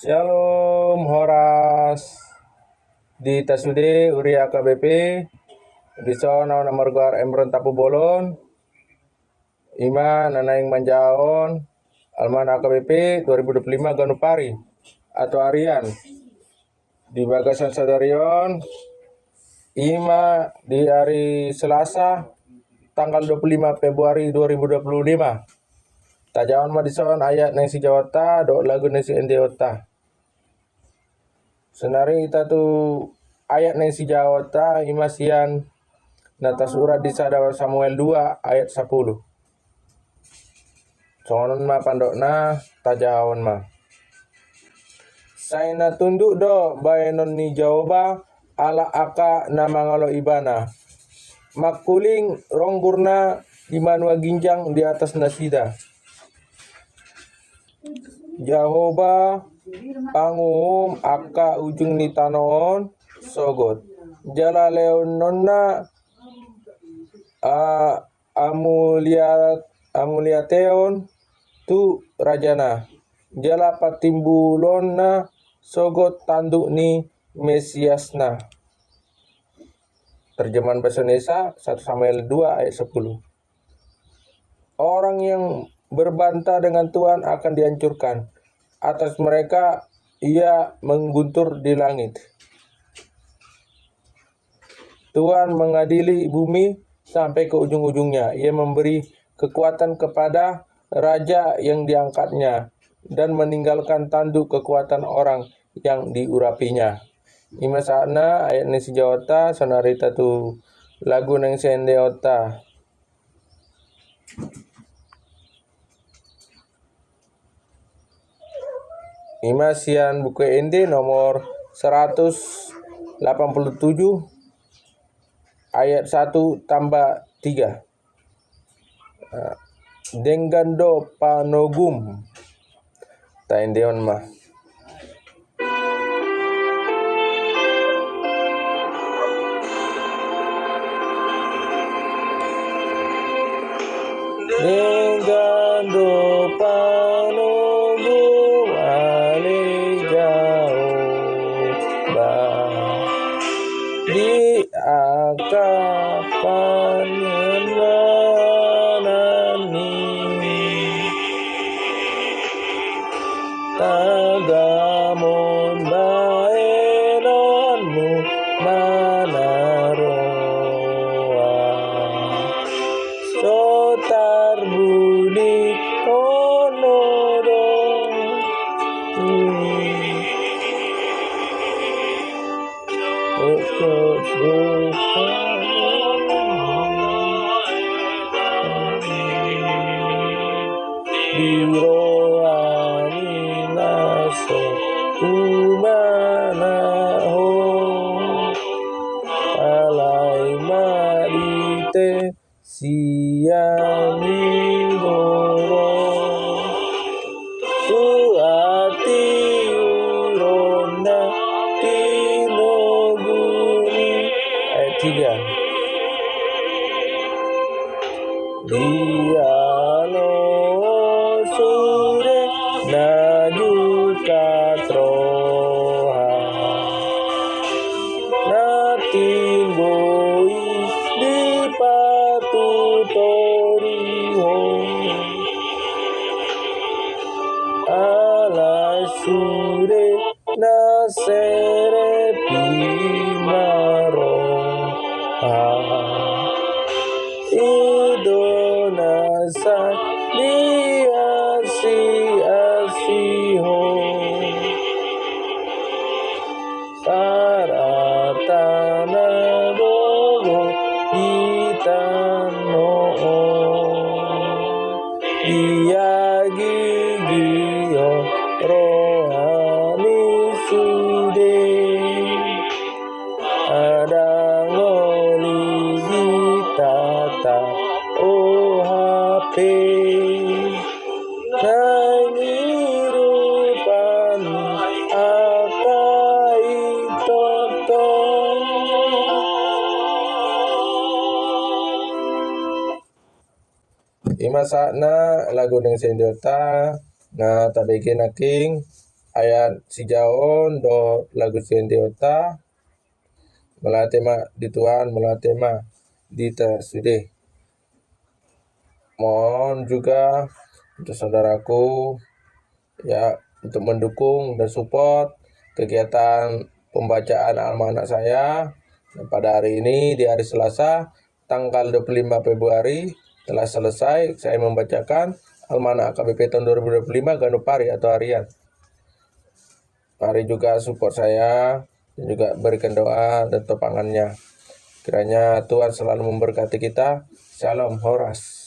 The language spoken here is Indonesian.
Shalom Horas di Tasude Uri AKBP di sono nomor guar Emron Tapu Bolon Ima Nanaing Manjaon Alman AKBP 2025 Ganupari atau Arian di Bagasan Sadarion Ima di hari Selasa tanggal 25 Februari 2025 tajawan madison ayat nasi Jawata do lagu nasi Endeota senari kita tu ayat nasi Jawata imasian nata surat di Sadawa Samuel 2 ayat 10 songonon ma pandokna tajawan ma Saina tunduk do baenon ni jaoba ala aka na mangalo ibana makuling ronggurna imanwa ginjang di atas nasida Jehovah pangum aka ujung ni tanon sogot jala leononna amuliateon tu rajana jala patimbulonna sogot tanduk ni Mesiasna. Terjemahan bahasa Indonesia 1 Samuel 2 ayat 10. Orang yang berbantah dengan Tuhan akan dihancurkan. Atas mereka ia mengguntur di langit. Tuhan mengadili bumi sampai ke ujung-ujungnya. Ia memberi kekuatan kepada raja yang diangkatnya dan meninggalkan tanduk kekuatan orang yang diurapinya. Ima sana ayat ni sejawata sonarita tu lagu nang sendeota. Ima sian buku ende nomor 187 ayat 1 tambah 3. Denggando panogum ta endeon mah. Denggando panogum ale jauh di akapan menanani tagamon baenonmu manaroa sotar budi onodo diroani naso tumanaho alai marite siamidoro suati urona tinoguni ayat 3 Dialo sure najuka troha natimboi di patu toriho ala sure nasere pimaro idonasa diasi-asiho saratana bogo ditano diagigio rohani sude adangoli ditata OHP nangirupan akai toto Ima sakna lagu nang sendota na tabeke na king ayat si jaon do lagu sentiota melatema di Tuhan melatema dita sude. Mohon juga untuk saudaraku ya untuk mendukung dan support kegiatan pembacaan almanak saya. Dan pada hari ini di hari Selasa tanggal 25 Februari telah selesai saya membacakan almanak AKBP tahun 2025 Ganopari atau harian. Mari juga support saya dan juga berikan doa dan topangannya. Kiranya Tuhan selalu memberkati kita. Shalom Horas.